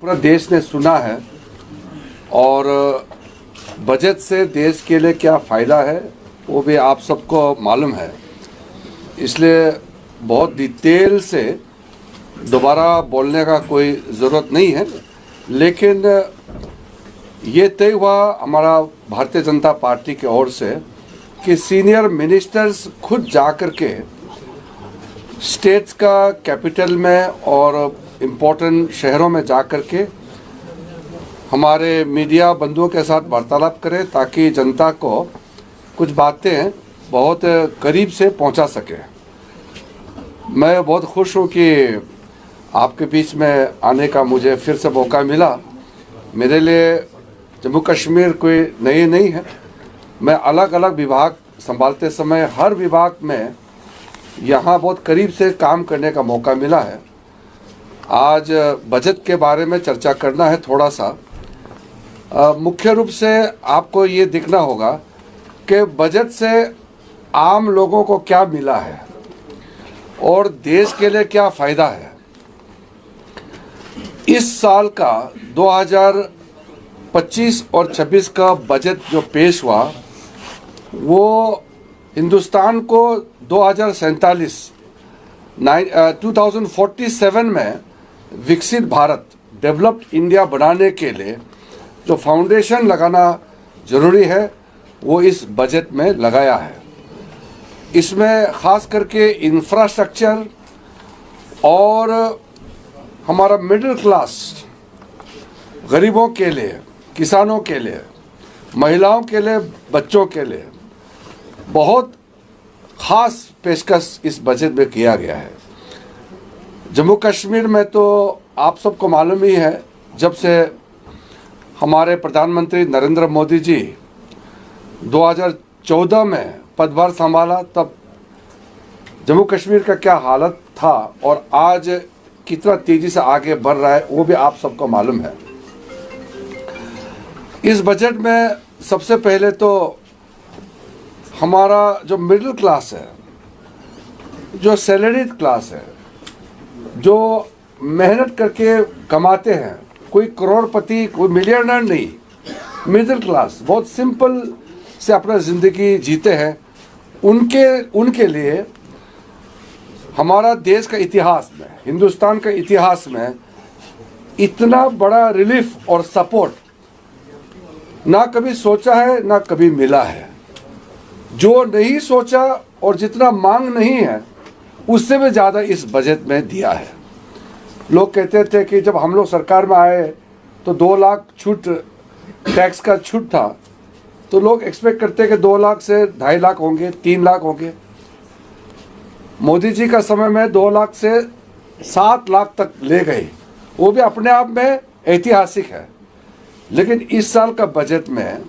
पूरा देश ने सुना है और बजट से देश के लिए क्या फ़ायदा है वो भी आप सबको मालूम है, इसलिए बहुत डिटेल से दोबारा बोलने का कोई ज़रूरत नहीं है। लेकिन ये तय हुआ हमारा भारतीय जनता पार्टी की ओर से कि सीनियर मिनिस्टर्स खुद जा कर के स्टेट्स का कैपिटल में और इम्पोर्टेंट शहरों में जा कर के हमारे मीडिया बंधुओं के साथ वार्तालाप करें ताकि जनता को कुछ बातें बहुत करीब से पहुंचा सके। मैं बहुत खुश हूं कि आपके बीच में आने का मुझे फिर से मौका मिला। मेरे लिए जम्मू कश्मीर कोई नई नहीं है। मैं अलग अलग विभाग संभालते समय हर विभाग में यहाँ बहुत करीब से काम करने का मौका मिला है। आज बजट के बारे में चर्चा करना है थोड़ा सा। मुख्य रूप से आपको ये दिखना होगा कि बजट से आम लोगों को क्या मिला है और देश के लिए क्या फ़ायदा है। इस साल का 2025 और 26 का बजट जो पेश हुआ वो हिंदुस्तान को 2047 में विकसित भारत डेवलप्ड इंडिया बनाने के लिए जो फाउंडेशन लगाना ज़रूरी है वो इस बजट में लगाया है। इसमें ख़ास करके इंफ्रास्ट्रक्चर और हमारा मिडिल क्लास गरीबों के लिए, किसानों के लिए, महिलाओं के लिए, बच्चों के लिए बहुत ख़ास पेशकश इस बजट में किया गया है। जम्मू कश्मीर में तो आप सबको मालूम ही है, जब से हमारे प्रधानमंत्री नरेंद्र मोदी जी 2014 में पदभार संभाला तब जम्मू कश्मीर का क्या हालत था और आज कितना तेज़ी से आगे बढ़ रहा है वो भी आप सबको मालूम है। इस बजट में सबसे पहले तो हमारा जो मिडिल क्लास है, जो सैलरीड क्लास है, जो मेहनत करके कमाते हैं, कोई करोड़पति, कोई मिलियनर नहीं, मिडिल क्लास बहुत सिंपल से अपना ज़िंदगी जीते हैं, उनके लिए हमारा देश का इतिहास में, हिंदुस्तान का इतिहास में इतना बड़ा रिलीफ और सपोर्ट ना कभी सोचा है ना कभी मिला है। जो नहीं सोचा और जितना मांग नहीं है उससे भी ज़्यादा इस बजट में दिया है। लोग कहते थे कि जब हम लोग सरकार में आए तो 2 लाख छूट, टैक्स का छूट था, तो लोग एक्सपेक्ट करते कि 2 लाख से 2.5 लाख होंगे, 3 लाख होंगे। मोदी जी का समय में 2 लाख से 7 लाख तक ले गए, वो भी अपने आप में ऐतिहासिक है। लेकिन इस साल का बजट में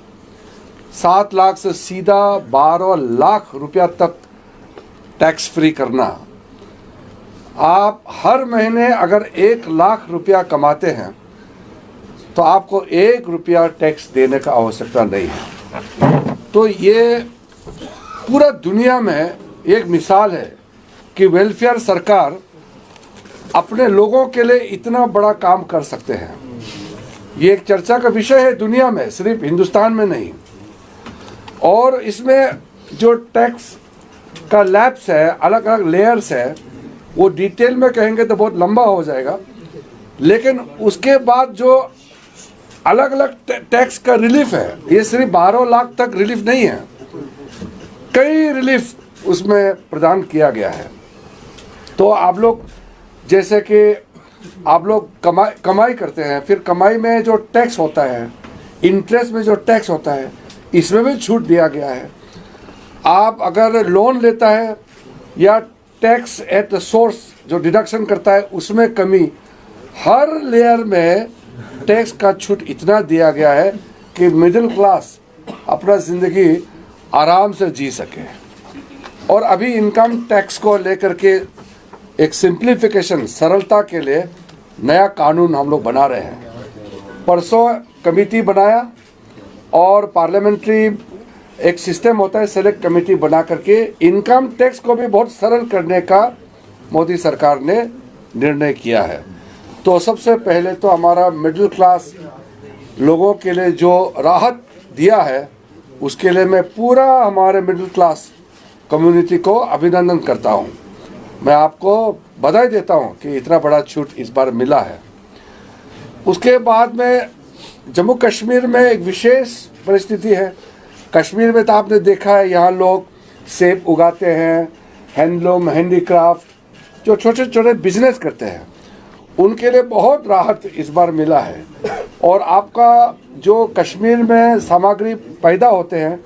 7 लाख से सीधा 12 लाख रुपया तक टैक्स फ्री करना। आप हर महीने अगर 1 लाख रुपया कमाते हैं तो आपको 1 रुपया टैक्स देने का आवश्यकता नहीं है। तो ये पूरा दुनिया में एक मिसाल है कि वेलफेयर सरकार अपने लोगों के लिए इतना बड़ा काम कर सकते हैं। ये एक चर्चा का विषय है दुनिया में, सिर्फ हिंदुस्तान में नहीं। और इसमें जो टैक्स का लैब्स है, अलग अलग लेयर्स है, वो डिटेल में कहेंगे तो बहुत लंबा हो जाएगा। लेकिन उसके बाद जो अलग अलग टैक्स का रिलीफ है, ये सिर्फ 12 लाख तक रिलीफ नहीं है, कई रिलीफ उसमें प्रदान किया गया है। तो आप लोग जैसे कि आप लोग कमाई करते हैं, फिर कमाई में जो टैक्स होता है, इंटरेस्ट में जो टैक्स होता है, इसमें भी छूट दिया गया है। आप अगर लोन लेता है या टैक्स एट द सोर्स जो डिडक्शन करता है उसमें कमी, हर लेयर में टैक्स का छूट इतना दिया गया है कि मिडिल क्लास अपना ज़िंदगी आराम से जी सके। और अभी इनकम टैक्स को लेकर के एक सिंप्लीफिकेशन, सरलता के लिए नया कानून हम लोग बना रहे हैं। परसों कमेटी बनाया और पार्लियामेंट्री एक सिस्टम होता है, सेलेक्ट कमेटी बना करके इनकम टैक्स को भी बहुत सरल करने का मोदी सरकार ने निर्णय किया है। तो सबसे पहले तो हमारा मिडिल क्लास लोगों के लिए जो राहत दिया है उसके लिए मैं पूरा हमारे मिडिल क्लास कम्युनिटी को अभिनंदन करता हूँ। मैं आपको बधाई देता हूँ कि इतना बड़ा छूट इस बार मिला है। उसके बाद में जम्मू कश्मीर में एक विशेष परिस्थिति है। कश्मीर में तो आपने देखा है, यहाँ लोग सेब उगाते हैं, हैंडलूम, हैंडीक्राफ्ट, जो छोटे छोटे बिजनेस करते हैं, उनके लिए बहुत राहत इस बार मिला है। और आपका जो कश्मीर में सामग्री पैदा होते हैं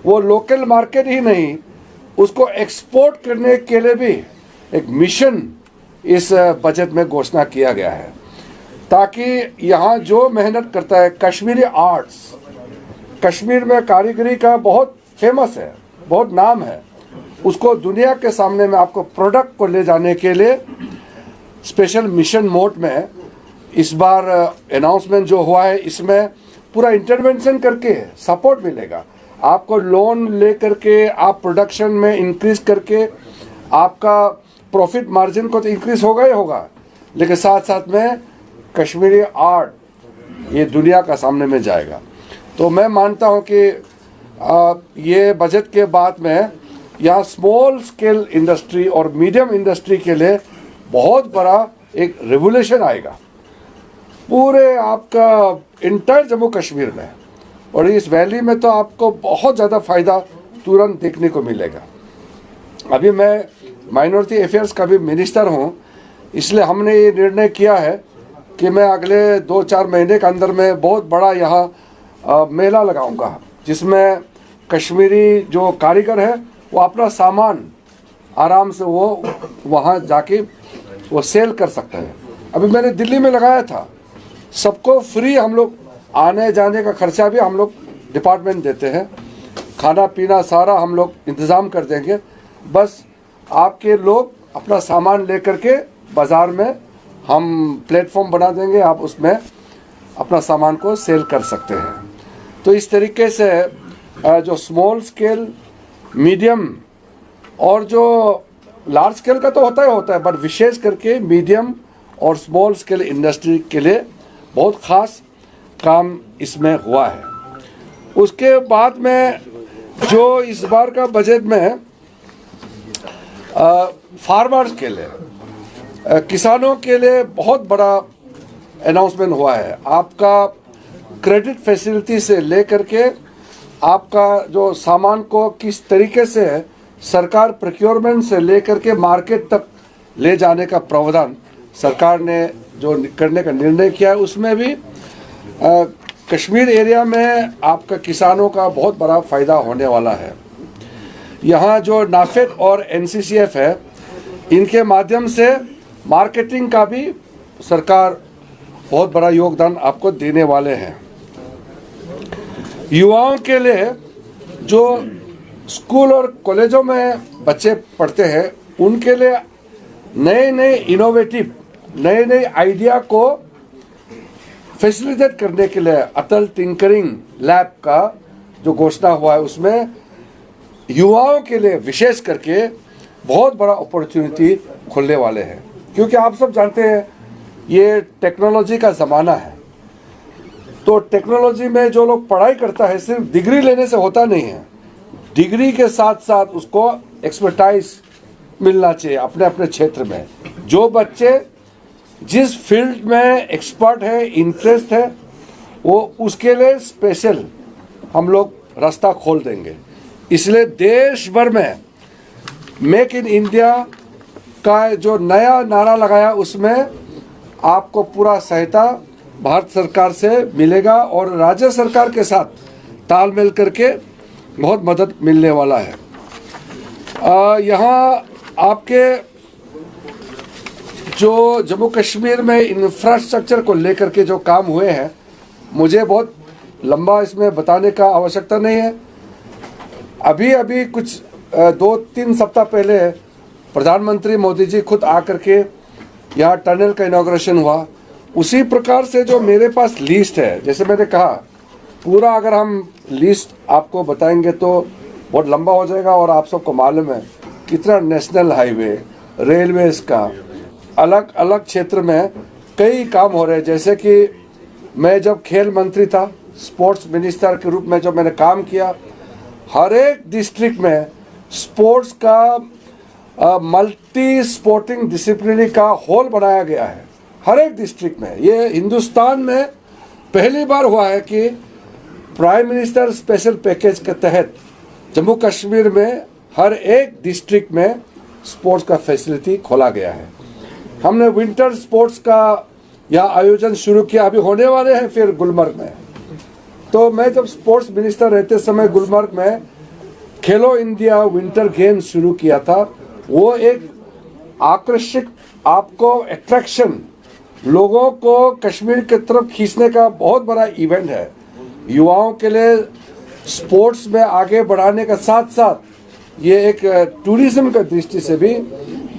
वो लोकल मार्केट ही नहीं, उसको एक्सपोर्ट करने के लिए भी एक मिशन इस बजट में घोषणा किया गया है, ताकि यहाँ जो मेहनत करता है कश्मीरी आर्ट्स, कश्मीर में कारीगरी का बहुत फेमस है, बहुत नाम है, उसको दुनिया के सामने में आपको प्रोडक्ट को ले जाने के लिए स्पेशल मिशन मोड में इस बार अनाउंसमेंट जो हुआ है, इसमें पूरा इंटरवेंशन करके सपोर्ट मिलेगा। आपको लोन ले करके आप प्रोडक्शन में इंक्रीज करके आपका प्रॉफिट मार्जिन को तो इंक्रीज होगा ही होगा, लेकिन साथ साथ में कश्मीरी आर्ट ये दुनिया का सामने में जाएगा। तो मैं मानता हूँ कि ये बजट के बाद में यहाँ स्मॉल स्केल इंडस्ट्री और मीडियम इंडस्ट्री के लिए बहुत बड़ा एक रेवोल्यूशन आएगा पूरे आपका इंटायर जम्मू कश्मीर में, और इस वैली में तो आपको बहुत ज़्यादा फ़ायदा तुरंत देखने को मिलेगा। अभी मैं माइनॉरिटी अफेयर्स का भी मिनिस्टर हूँ, इसलिए हमने ये निर्णय किया है कि मैं अगले 2-4 महीने के अंदर में बहुत बड़ा यहाँ मेला लगाऊंगा, जिसमें कश्मीरी जो कारीगर है वो अपना सामान आराम से वो वहाँ जाके वो सेल कर सकते हैं। अभी मैंने दिल्ली में लगाया था, सबको फ्री हम लोग आने जाने का खर्चा भी हम लोग डिपार्टमेंट देते हैं, खाना पीना सारा हम लोग इंतज़ाम कर देंगे, बस आपके लोग अपना सामान लेकर के बाज़ार में हम प्लेटफॉर्म बना देंगे, आप उसमें अपना सामान को सेल कर सकते हैं। तो इस तरीके से जो स्मॉल स्केल, मीडियम और जो लार्ज स्केल का तो होता ही होता है, पर विशेष करके मीडियम और स्मॉल स्केल इंडस्ट्री के लिए बहुत ख़ास काम इसमें हुआ है। उसके बाद में जो इस बार का बजट में फार्मर्स के लिए, किसानों के लिए बहुत बड़ा अनाउंसमेंट हुआ है। आपका क्रेडिट फैसिलिटी से लेकर के आपका जो सामान को किस तरीके से सरकार प्रोक्योरमेंट से लेकर के मार्केट तक ले जाने का प्रावधान सरकार ने जो करने का निर्णय किया है, उसमें भी कश्मीर एरिया में आपका किसानों का बहुत बड़ा फ़ायदा होने वाला है। यहाँ जो नाफेड और NCCF है, इनके माध्यम से मार्केटिंग का भी सरकार बहुत बड़ा योगदान आपको देने वाले हैं। युवाओं के लिए जो स्कूल और कॉलेजों में बच्चे पढ़ते हैं, उनके लिए नए नए इनोवेटिव, नए नए आइडिया को फैसिलिटेट करने के लिए अटल टिंकरिंग लैब का जो घोषणा हुआ है, उसमें युवाओं के लिए विशेष करके बहुत बड़ा अपॉर्चुनिटी खुलने वाले हैं। क्योंकि आप सब जानते हैं ये टेक्नोलॉजी का ज़माना है, तो टेक्नोलॉजी में जो लोग पढ़ाई करता है सिर्फ डिग्री लेने से होता नहीं है, डिग्री के साथ साथ उसको एक्सपर्टाइज मिलना चाहिए अपने अपने क्षेत्र में। जो बच्चे जिस फील्ड में एक्सपर्ट है, इंटरेस्ट है, वो उसके लिए स्पेशल हम लोग रास्ता खोल देंगे। इसलिए देश भर में मेक इन इंडिया का जो नया नारा लगाया, उसमें आपको पूरा सहायता भारत सरकार से मिलेगा और राज्य सरकार के साथ तालमेल करके बहुत मदद मिलने वाला है। यहाँ आपके जो जम्मू कश्मीर में इंफ्रास्ट्रक्चर को लेकर के जो काम हुए हैं, मुझे बहुत लंबा इसमें बताने का आवश्यकता नहीं है। अभी अभी कुछ 2-3 सप्ताह पहले प्रधानमंत्री मोदी जी खुद आकर के यहाँ टनल का इनॉग्रेशन हुआ। उसी प्रकार से जो मेरे पास लिस्ट है, जैसे मैंने कहा, पूरा अगर हम लिस्ट आपको बताएंगे तो बहुत लंबा हो जाएगा, और आप सबको मालूम है कितना नेशनल हाईवे, रेलवेज का अलग अलग क्षेत्र में कई काम हो रहे हैं, जैसे कि मैं जब खेल मंत्री था, स्पोर्ट्स मिनिस्टर के रूप में जब मैंने काम किया, हर एक डिस्ट्रिक्ट में स्पोर्ट्स का मल्टी स्पोर्टिंग डिसिप्लिनरी का हॉल बनाया गया है हर एक डिस्ट्रिक्ट में। ये हिंदुस्तान में पहली बार हुआ है कि प्राइम मिनिस्टर स्पेशल पैकेज के तहत जम्मू कश्मीर में हर एक डिस्ट्रिक्ट में स्पोर्ट्स का फैसिलिटी खोला गया है। हमने विंटर स्पोर्ट्स का यहाँ आयोजन शुरू किया, अभी होने वाले हैं फिर गुलमर्ग में। तो मैं जब स्पोर्ट्स मिनिस्टर रहते समय गुलमर्ग में खेलो इंडिया विंटर गेम्स शुरू किया था। वो एक आकर्षक, आपको अट्रैक्शन, लोगों को कश्मीर की तरफ खींचने का बहुत बड़ा इवेंट है। युवाओं के लिए स्पोर्ट्स में आगे बढ़ाने का साथ साथ ये एक टूरिज्म की दृष्टि से भी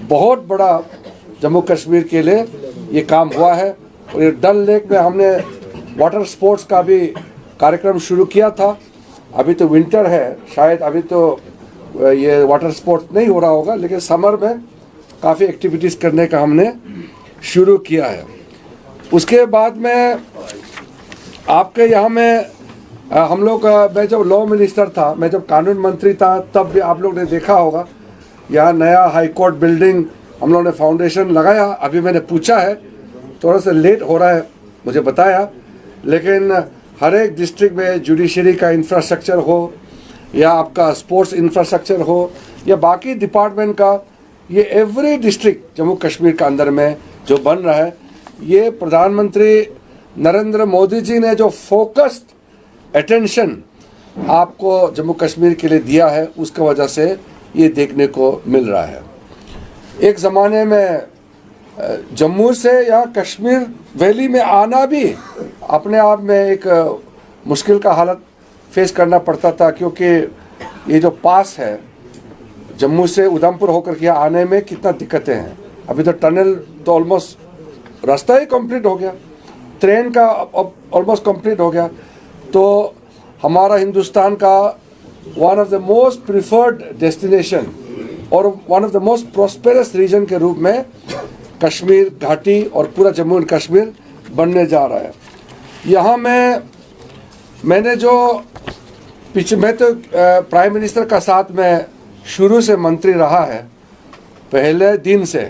बहुत बड़ा जम्मू कश्मीर के लिए ये काम हुआ है। और ये डल लेक में हमने वाटर स्पोर्ट्स का भी कार्यक्रम शुरू किया था। अभी तो विंटर है, शायद अभी तो ये वाटर स्पोर्ट्स नहीं हो रहा होगा, लेकिन समर में काफ़ी एक्टिविटीज़ करने का हमने शुरू किया है। उसके बाद में आपके यहाँ में हम लोग, मैं जब लॉ मिनिस्टर था, मैं जब कानून मंत्री था, तब भी आप लोग ने देखा होगा यहाँ नया हाई कोर्ट बिल्डिंग हम लोगों ने फाउंडेशन लगाया। अभी मैंने पूछा है, थोड़ा सा लेट हो रहा है मुझे बताया, लेकिन हर एक डिस्ट्रिक्ट में जुडिशरी का इंफ्रास्ट्रक्चर हो या आपका स्पोर्ट्स इंफ्रास्ट्रक्चर हो या बाकी डिपार्टमेंट का, ये एवरी डिस्ट्रिक्ट जम्मू कश्मीर का अंदर में जो बन रहा है, ये प्रधानमंत्री नरेंद्र मोदी जी ने जो फोकस्ड अटेंशन आपको जम्मू कश्मीर के लिए दिया है, उसकी वजह से ये देखने को मिल रहा है। एक ज़माने में जम्मू से या कश्मीर वैली में आना भी अपने आप में एक मुश्किल का हालत फेस करना पड़ता था, क्योंकि ये जो पास है जम्मू से उधमपुर होकर के आने में कितना दिक्कतें हैं। अभी तो टनल तो ऑलमोस्ट रास्ता ही कंप्लीट हो गया, ट्रेन का ऑलमोस्ट कंप्लीट हो गया। तो हमारा हिंदुस्तान का one of the most preferred destination और one of the most prosperous region के रूप में कश्मीर घाटी और पूरा जम्मू एंड कश्मीर बनने जा रहा है। यहाँ मैंने जो पीछे, मैं तो प्राइम मिनिस्टर का साथ में शुरू से मंत्री रहा है, पहले दिन से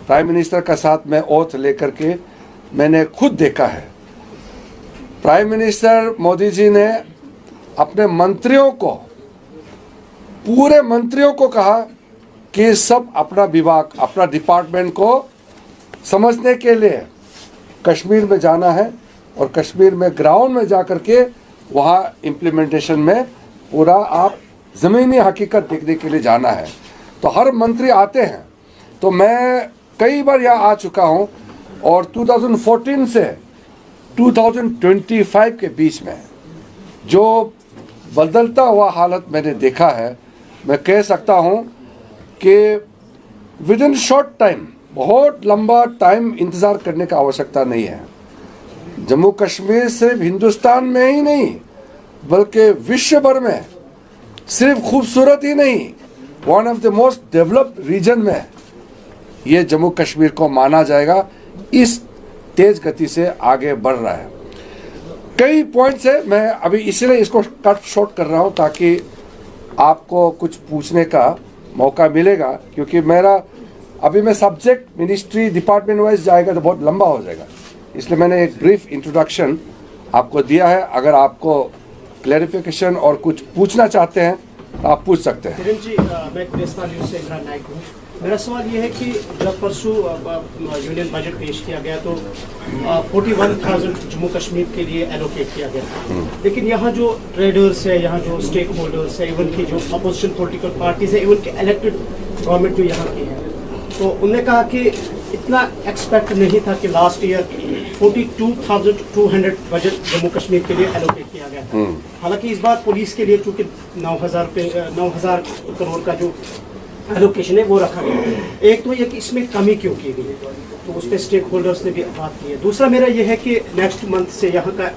प्राइम मिनिस्टर का साथ में ओथ लेकर के मैंने खुद देखा है। प्राइम मिनिस्टर मोदी जी ने अपने मंत्रियों को, पूरे मंत्रियों को कहा कि सब अपना विभाग, अपना डिपार्टमेंट को समझने के लिए कश्मीर में जाना है और कश्मीर में ग्राउंड में जा कर के वहाँ इम्प्लीमेंटेशन में पूरा आप ज़मीनी हकीकत देखने के लिए जाना है। तो हर मंत्री आते हैं। तो मैं कई बार यहाँ आ चुका हूँ और 2014 से 2025 के बीच में जो बदलता हुआ हालत मैंने देखा है, मैं कह सकता हूँ कि विद इन शॉर्ट टाइम, बहुत लंबा टाइम इंतज़ार करने का आवश्यकता नहीं है। जम्मू कश्मीर सिर्फ हिंदुस्तान में ही नहीं बल्कि विश्व भर में सिर्फ खूबसूरत ही नहीं, one of the most developed region में ये जम्मू कश्मीर को माना जाएगा। इस तेज गति से आगे बढ़ रहा है। कई पॉइंट्स है, मैं अभी इसलिए इसको कट शॉर्ट कर रहा हूँ ताकि आपको कुछ पूछने का मौका मिलेगा, क्योंकि मेरा अभी मैं सब्जेक्ट मिनिस्ट्री डिपार्टमेंट वाइज जाएगा तो बहुत लंबा हो जाएगा, इसलिए मैंने एक ब्रीफ इंट्रोडक्शन आपको दिया है। अगर आपको क्लैरिफिकेशन और कुछ पूछना चाहते हैं तो आप पूछ सकते हैं। किरण जी, मैं देशपाल न्यूज़ से इमरान नाइक हूँ। मेरा सवाल ये है कि जब परसों यूनियन बजट पेश किया गया तो 41,000 जम्मू कश्मीर के लिए एलोकेट किया गया था, लेकिन यहाँ जो ट्रेडर्स है, यहाँ जो स्टेक होल्डर्स है, इवन की जो अपोजिशन पॉलिटिकल पार्टीज है, इवन के इलेक्टेड गवर्नमेंट जो यहाँ की है, तो उन्होंने कहा कि इतना एक्सपेक्ट नहीं था कि last year 42,200 budget Jammu Kashmir के लिए एलोकेट किया गया था। हालांकि इस बार पुलिस के लिए चूँकि 9,000 करोड़ का जो एलोकेशन है वो रखा गया। एक तो ये कि इसमें कमी क्यों की गई, तो उस पर स्टेक होल्डर्स ने भी बात की है। दूसरा मेरा ये है कि नेक्स्ट मंथ से यहाँ का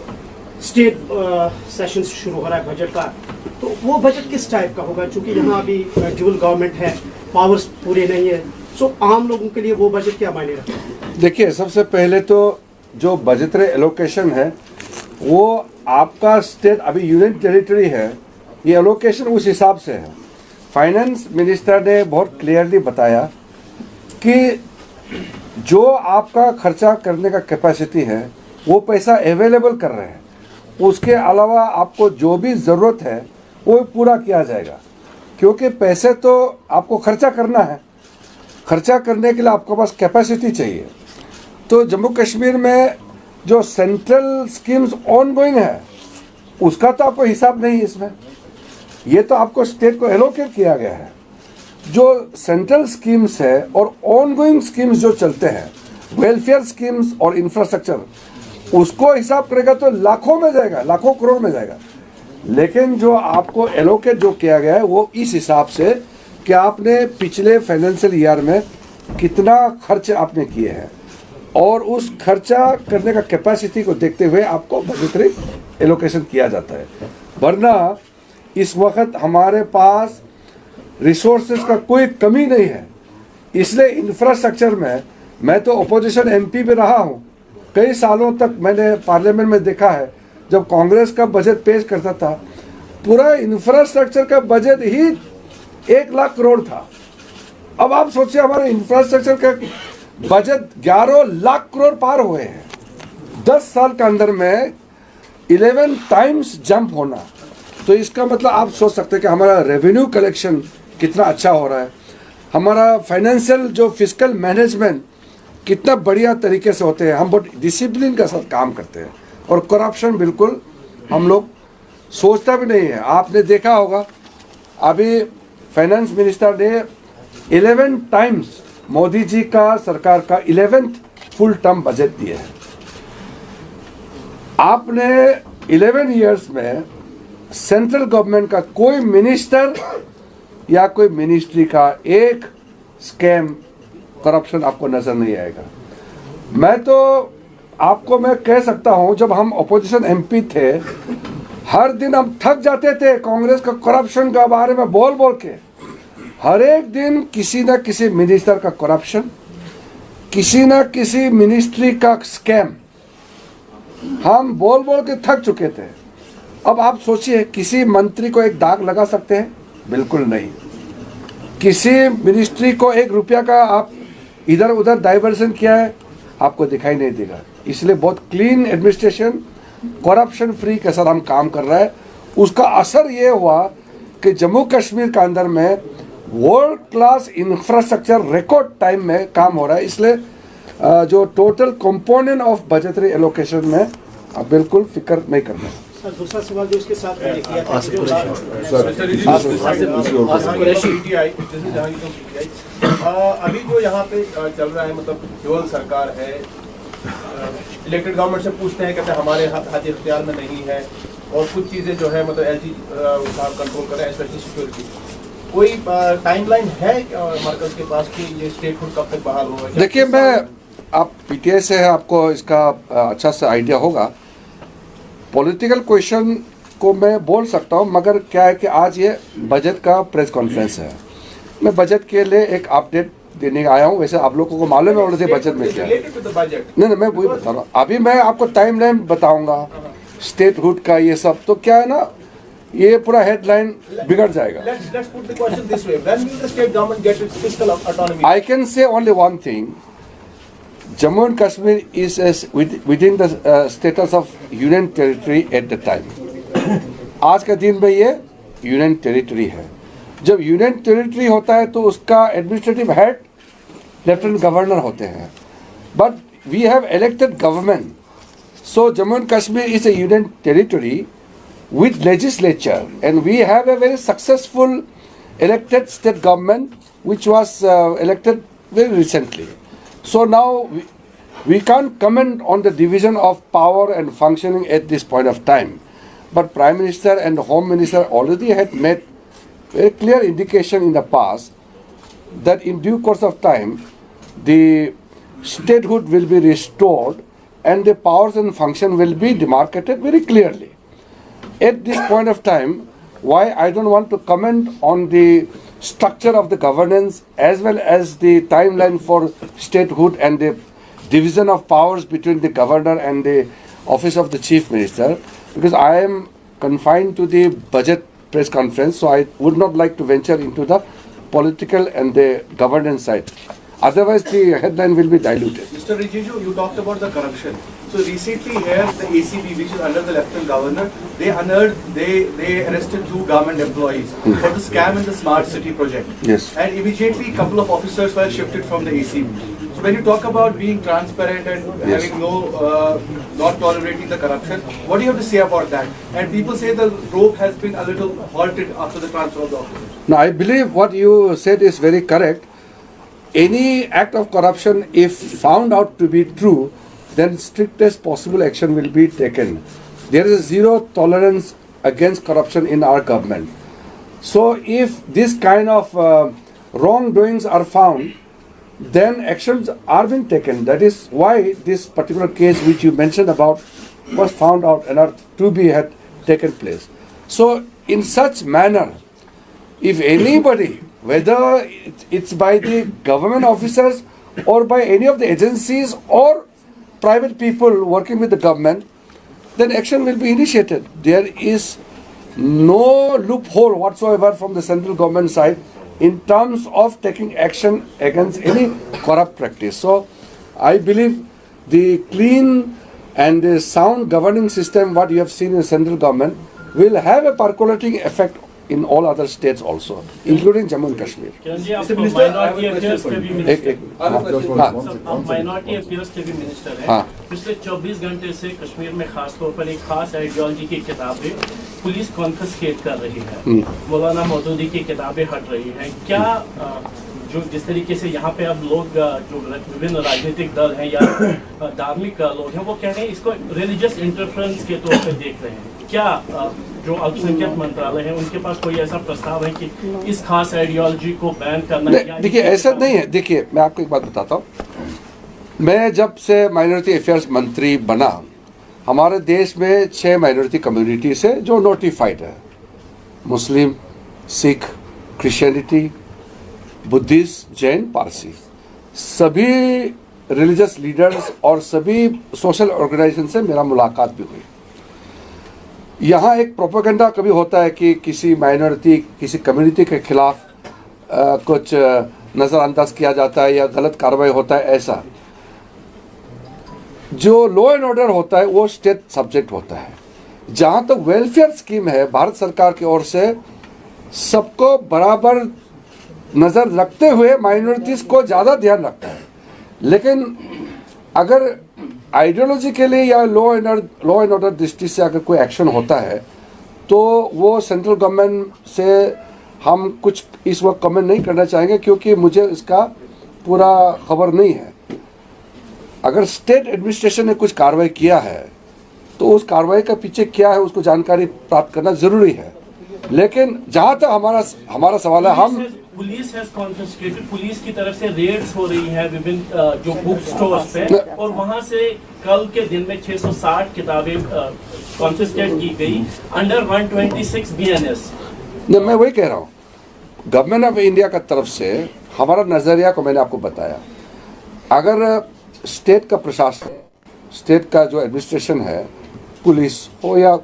स्टेट सेशन शुरू हो रहा है बजट का, तो वो बजट किस टाइप का होगा, चूँकि यहाँ अभी ड्यूअल गवर्नमेंट है, पावर्स पूरे नहीं है, सो आम लोगों के लिए वो बजट क्या मायने रखता है? देखिए, सबसे पहले तो जो बजटरी एलोकेशन है वो आपका स्टेट, अभी यूनियन टेरिटरी है, ये एलोकेशन उस हिसाब से है। फाइनेंस मिनिस्टर ने बहुत क्लियरली बताया कि जो आपका खर्चा करने का कैपेसिटी है वो पैसा अवेलेबल कर रहे हैं, उसके अलावा आपको जो भी ज़रूरत है वो पूरा किया जाएगा, क्योंकि पैसे तो आपको खर्चा करना है, खर्चा करने के लिए आपके पास कैपेसिटी चाहिए। तो जम्मू कश्मीर में जो सेंट्रल स्कीम्स ऑन गोइंग है उसका तो आपको हिसाब नहीं, इसमें ये तो आपको स्टेट को एलोकेट किया गया है। जो सेंट्रल स्कीम्स है और ऑन गोइंग स्कीम्स जो चलते हैं, वेलफेयर स्कीम्स और इंफ्रास्ट्रक्चर, उसको हिसाब करेगा तो लाखों में जाएगा, लाखों करोड़ में जाएगा। लेकिन जो आपको एलोकेट जो किया गया है वो इस हिसाब से कि आपने पिछले फाइनेंशियल ईयर में कितना खर्च आपने किए हैं और उस खर्चा करने का कैपेसिटी को देखते हुए आपको बजटरी एलोकेशन किया जाता है। वरना इस वक्त हमारे पास रिसोर्सेज का कोई कमी नहीं है, इसलिए इंफ्रास्ट्रक्चर में मैं तो अपोजिशन एमपी भी रहा हूँ, कई सालों तक मैंने पार्लियामेंट में देखा है जब कांग्रेस का बजट पेश करता था पूरा इंफ्रास्ट्रक्चर का बजट ही 1 लाख करोड़ था। अब आप सोचिए हमारे इंफ्रास्ट्रक्चर का बजट 11 लाख करोड़ पार हुए हैं। 10 साल के अंदर में 11 टाइम्स जंप होना, तो इसका मतलब आप सोच सकते हैं कि हमारा रेवेन्यू कलेक्शन कितना अच्छा हो रहा है, हमारा फाइनेंशियल जो फिस्कल मैनेजमेंट कितना बढ़िया तरीके से होते हैं, हम बहुत डिसिप्लिन के साथ काम करते हैं और करप्शन बिल्कुल हम लोग सोचता भी नहीं है। आपने देखा होगा अभी फाइनेंस मिनिस्टर ने 11 टाइम्स मोदी जी का सरकार का 11th फुल टर्म बजट दिया है। आपने 11 इयर्स में सेंट्रल गवर्नमेंट का कोई मिनिस्टर या कोई मिनिस्ट्री का एक स्कैम करप्शन आपको नजर नहीं आएगा। मैं कह सकता हूं जब हम अपोजिशन एमपी थे हर दिन हम थक जाते थे कांग्रेस का करप्शन के बारे में बोल बोल के। हर एक दिन किसी न किसी मिनिस्टर का करप्शन, किसी न किसी मिनिस्ट्री का स्कैम हम बोल बोल के थक चुके थे। अब आप सोचिए किसी मंत्री को एक दाग लगा सकते हैं? बिल्कुल नहीं। किसी मिनिस्ट्री को 1 रुपया का आप इधर उधर डाइवर्जन किया है आपको दिखाई नहीं देगा। इसलिए बहुत क्लीन एडमिनिस्ट्रेशन, करप्शन फ्री के साथ हम काम कर रहा है। उसका असर ये हुआ कि जम्मू कश्मीर के अंदर में world class infrastructure record time में काम हो रहा है। इसलिए जो total component of budgetary allocation में आप बिल्कुल फिक्र नहीं करना। सर, दूसरा सवाल जो इसके साथ मैंने किया था अभी जो यहाँ पे चल रहा है, मतलब ड्यूअल सरकार है, इलेक्टेड गवर्नमेंट से पूछते हैं, कहते हैं हमारे हाथ इख्तियार में नहीं है और कुछ चीज़ें जो है मतलब एलजी साहब कंट्रोल कर रहे हैं, स्पेशली सिक्योरिटी। कोई टाइमलाइन है मरकज के पास कि ये स्टेटहुड कब तक बहाल होगा? देखिए, आप पीटीआई से है, आपको इसका अच्छा सा आइडिया होगा। पॉलिटिकल क्वेश्चन को मैं बोल सकता हूँ, मगर क्या है कि आज ये बजट का प्रेस कॉन्फ्रेंस है, मैं बजट के लिए एक अपडेट देने आया हूँ। वैसे आप लोगों को मालूम है ऑलरेडी बजट में क्या है। नहीं, मैं वही बता रहा हूँ। अभी मैं आपको टाइमलाइन बताऊंगा स्टेटहुड का, ये सब तो क्या है ना, ये पूरा हेडलाइन बिगड़ जाएगा। I can say only one thing, Jammu and Kashmir is within the status of union territory at the time. आज के दिन में ये यूनियन टेरिटरी है। जब यूनियन टेरिटरी होता है तो उसका एडमिनिस्ट्रेटिव हेड लेफ्टिनेंट गवर्नर होते हैं, but we have elected government, so Jammu and Kashmir is a union territory with legislature, and we have a very successful elected state government which was elected very recently. So now we can't comment on the division of power and functioning at this point of time, but Prime Minister and Home Minister already had made a clear indication in the past that in due course of time the statehood will be restored and the powers and function will be demarcated very clearly. At this point of time, why I don't want to comment on the structure of the governance as well as the timeline for statehood and the division of powers between the governor and the office of the chief minister, because I am confined to the budget press conference, so I would not like to venture into the political and the governance side. Otherwise, the headline will be diluted. Mr. Rijiju, you talked about the corruption. So recently here, the ACB, which is under the Lieutenant Governor, they arrested 2 government employees for the scam in the Smart City project. Yes. And immediately, a couple of officers were shifted from the ACB. So when you talk about being transparent and Yes. having not tolerating the corruption, what do you have to say about that? And people say the rope has been a little halted after the transfer of the officers. Now, I believe what you said is very correct. Any act of corruption, if found out to be true, then strictest possible action will be taken. There is zero tolerance against corruption in our government. So if this kind of wrongdoings are found, then actions are being taken. That is why this particular case which you mentioned about was found out and are to be had taken place. So in such manner, if anybody, whether it's by the government officers or by any of the agencies or private people working with the government, then action will be initiated. There is no loophole whatsoever from the central government side in terms of taking action against any corrupt practice. So I believe the clean and the sound governing system what you have seen in the central government will have a percolating effect in all other states also, including Jammu and Kashmir. Kiran ji, आप minority affairs के भी minister हाँ, आप minority affairs के भी minister हैं। हाँ। पिछले 24 घंटे से कश्मीर में खास तौर पर एक खास आइडियोलॉजी की किताबें पुलिस कॉन्फिस्केट कर रही है, मौलाना मौदूदी की किताबें हट रही हैं। क्या जो जिस तरीके से यहाँ पे अब लोग जो विभिन्न राजनीतिक दल हैं या धार्मिक लोग हैं, वो कह रहे हैं इसको रिलीजियस इंटरफेरेंस के तौर पे देख रहे हैं। क्या जो अल्पसंख्यक मंत्रालय है उनके पास कोई ऐसा प्रस्ताव है कि इस खास आइडियोलॉजी को बैन करना है? देखिए ऐसा नहीं है। देखिए मैं आपको एक बात बताता हूँ, मैं जब से माइनॉरिटी अफेयर्स मंत्री बना, हमारे देश में 6 माइनॉरिटी कम्युनिटीज है जो नोटिफाइड है। मुस्लिम, सिख, क्रिश्चियनिटी, बुद्धिस्ट, जैन, पारसी, सभी रिलीजियस लीडर्स और सभी सोशल ऑर्गेनाइजेशन से मेरा मुलाकात भी हुई। यहाँ एक प्रोपेगेंडा कभी होता है कि किसी माइनॉरिटी, किसी कम्युनिटी के खिलाफ कुछ नज़रअंदाज किया जाता है या गलत कार्रवाई होता है। ऐसा जो लॉ एंड ऑर्डर होता है वो स्टेट सब्जेक्ट होता है। जहाँ तक वेलफेयर स्कीम है भारत सरकार की ओर से, सबको बराबर नज़र रखते हुए माइनॉरिटीज़ को ज़्यादा ध्यान रखता है। लेकिन अगर आइडियोलॉजी के लिए या लॉ एंड ऑर्डर दृष्टि से अगर कोई एक्शन होता है तो वो सेंट्रल गवर्नमेंट से हम कुछ इस वक्त कमेंट नहीं करना चाहेंगे, क्योंकि मुझे इसका पूरा खबर नहीं है। अगर स्टेट एडमिनिस्ट्रेशन ने कुछ कार्रवाई किया है तो उस कार्रवाई का पीछे क्या है उसको जानकारी प्राप्त करना जरूरी है। लेकिन जहाँ तक हमारा सवाल है, हम पुलिस हैज कॉन्फिस्केटेड, पुलिस की तरफ से रेड्स हो रही हैं विभिन्न जो बुक स्टोर्स पे, और वहां से कल के दिन में 660 किताबें कॉन्फिस्केट की गई अंडर 126 BNS। मैं वही कह रहा हूँ, गवर्नमेंट ऑफ इंडिया का तरफ से हमारा नज़रिया को मैंने आपको बताया। अगर स्टेट का प्रशासन, स्टेट का जो एडमिनिस्ट्रेशन है, पुलिस हो या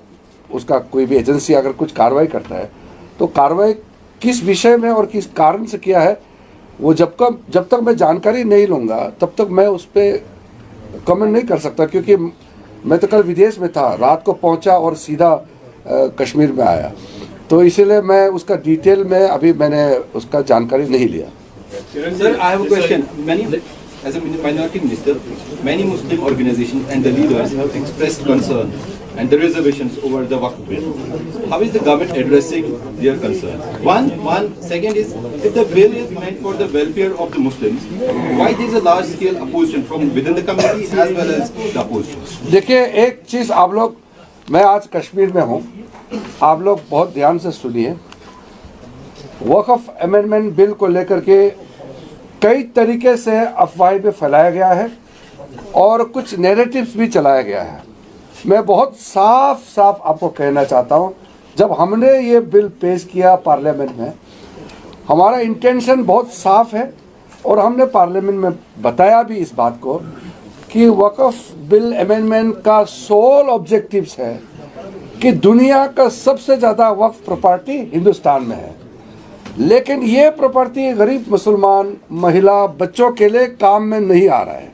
उसका कोई भी एजेंसी अगर कुछ कार्रवाई करता है तो कार्रवाई किस विषय में और किस कारण से किया है वो जब तक मैं जानकारी नहीं लूँगा तब तक मैं उस पर कमेंट नहीं कर सकता। क्योंकि मैं तो कल विदेश में था, रात को पहुंचा और सीधा कश्मीर में आया, तो इसीलिए मैं उसका डिटेल में अभी मैंने उसका जानकारी नहीं लिया। Sir, I have a question. As a minority minister, many Muslim organizations and the leaders have expressed concern and the reservations over the Waqf bill. How is the government addressing their concerns? One. Second is, if the bill is meant for the welfare of the Muslims, why there is a large-scale opposition from within the community as well as the opposition? देखिए एक चीज़ आप लोग, मैं आज कश्मीर में हूँ, आप लोग बहुत ध्यान से सुनिए। वक़्फ़ अमेंडमेंट बिल को लेकर के कई तरीके से अफवाहें भी फैलाया गया है और कुछ नैरेटिव्स भी चलाया गया है। मैं बहुत साफ आपको कहना चाहता हूँ, जब हमने ये बिल पेश किया पार्लियामेंट में, हमारा इंटेंशन बहुत साफ है और हमने पार्लियामेंट में बताया भी इस बात को कि वक़्फ़ बिल अमेंडमेंट का सोल ऑब्जेक्टिव्स है कि दुनिया का सबसे ज़्यादा वक्फ प्रॉपर्टी हिंदुस्तान में है, लेकिन ये प्रॉपर्टी गरीब मुसलमान, महिला, बच्चों के लिए काम में नहीं आ रहा है।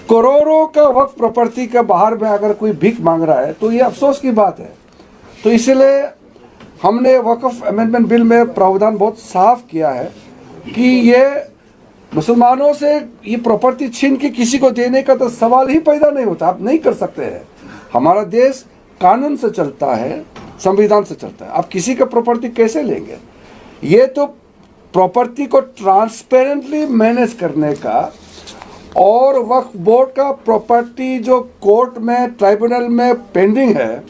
करोड़ों का वक्फ प्रॉपर्टी के बाहर में अगर कोई भीख मांग रहा है तो ये अफसोस की बात है। तो इसलिए हमने वक्फ अमेंडमेंट बिल में प्रावधान बहुत साफ किया है कि ये मुसलमानों से ये प्रॉपर्टी छीन के किसी को देने का तो सवाल ही पैदा नहीं होता। आप नहीं कर सकते हैं। हमारा देश कानून से चलता है, संविधान से चलता है। आप किसी का प्रॉपर्टी कैसे लेंगे? ये तो प्रॉपर्टी को ट्रांसपेरेंटली मैनेज करने का और वक्फ बोर्ड का प्रॉपर्टी जो कोर्ट में, ट्राइब्यूनल में पेंडिंग है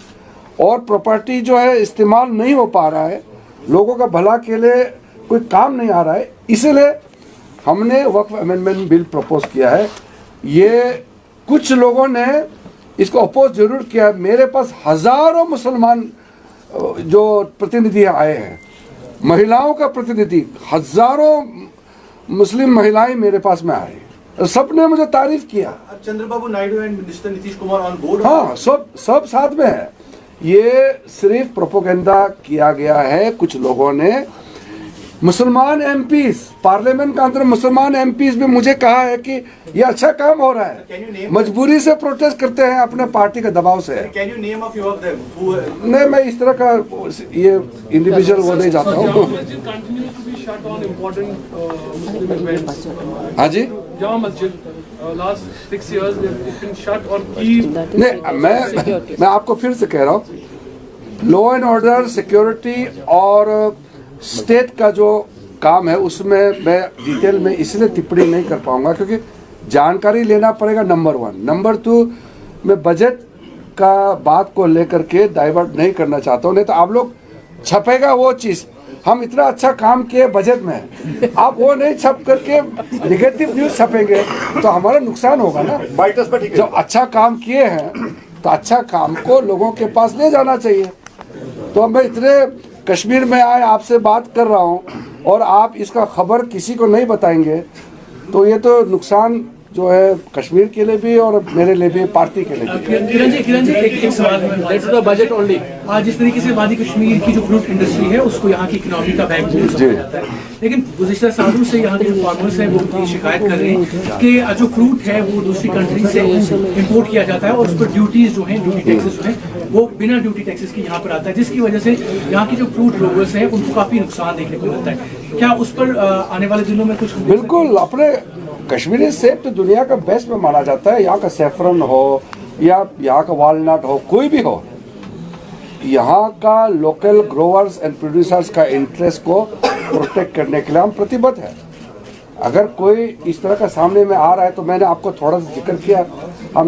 और प्रॉपर्टी जो है इस्तेमाल नहीं हो पा रहा है, लोगों का भला के लिए कोई काम नहीं आ रहा है, इसलिए हमने वक्फ अमेंडमेंट बिल प्रपोज किया है। ये कुछ लोगों ने इसको अपोज जरूर किया। मेरे पास हज़ारों मुसलमान जो प्रतिनिधि आए हैं, महिलाओं का प्रतिनिधि, हज़ारों मुस्लिम महिलाएं मेरे पास में आए, सब ने मुझे तारीफ किया। Chandrababu Naidu and minister Nitish Kumar on board. हाँ, सब साथ में है। ये सिर्फ प्रोपोगंडा किया गया है। कुछ लोगों ने, मुसलमान एमपीज, पार्लियामेंट के अंदर मुसलमान एमपीज भी मुझे कहा है कि ये अच्छा काम हो रहा है, मजबूरी से प्रोटेस्ट करते हैं अपने पार्टी के दबाव से। Can you name a few of them who नहीं, मैं इस तरह का ये इंडिविजुअल वो नहीं जाता हूँ। हाँ जी, Jama Masjid, last 6 years it's been shut or key. नहीं, मैं आपको फिर से कह रहा हूँ, लॉ एंड ऑर्डर, सिक्योरिटी और स्टेट का जो काम है उसमें मैं डिटेल में इसलिए टिप्पणी नहीं कर पाऊंगा क्योंकि जानकारी लेना पड़ेगा, नंबर 1। नंबर 2, मैं बजट का बात को लेकर के डाइवर्ट नहीं करना चाहता हूँ। नहीं तो आप लोग छपेगा वो चीज़, हम इतना अच्छा काम किए बजट में, आप वो नहीं छप करके निगेटिव न्यूज़ छपेंगे तो हमारा नुकसान होगा ना। जब अच्छा काम किए हैं तो अच्छा काम को लोगों के पास ले जाना चाहिए। तो मैं इतने कश्मीर में आए आपसे बात कर रहा हूँ और आप इसका खबर किसी को नहीं बताएंगे तो ये तो नुकसान जो है कश्मीर के लिए भी और मेरे लिए भी, पार्टी के लिए भी। किरण जी एक सवाल है, बजट ओनली। आज जिस तरीके से वादी कश्मीर की जो फ्रूट इंडस्ट्री है उसको यहाँ की इकोनॉमी का बैकबोन समझा जाता है, लेकिन गुज़िश्ता सालों से यहाँ के जो फार्मर्स हैं वो ये शिकायत कर रहे हैं कि जो फ्रूट है वो दूसरी कंट्री से इम्पोर्ट किया जाता है और उस पर ड्यूटीज जो हैं, ड्यूटी टैक्सेस जो हैं वो बिना ड्यूटी टैक्सेस के यहाँ पर आता है, जिसकी वजह से यहाँ की जो फ्रूट ग्रोवर्स हैं उनको काफ़ी नुकसान देखने को मिलता है। क्या उस पर आने वाले दिनों में कुछ? बिल्कुल, अपने कश्मीरी सेब तो दुनिया का बेस्ट में माना जाता है। यहाँ का सेफ्रन हो या यहाँ का वालनट हो, कोई भी हो, यहाँ का लोकल ग्रोवर्स एंड प्रोड्यूसर्स का इंटरेस्ट को प्रोटेक्ट करने के लिए हम प्रतिबद्ध हैं। अगर कोई इस तरह का सामने में आ रहा है तो मैंने आपको थोड़ा सा जिक्र किया, हम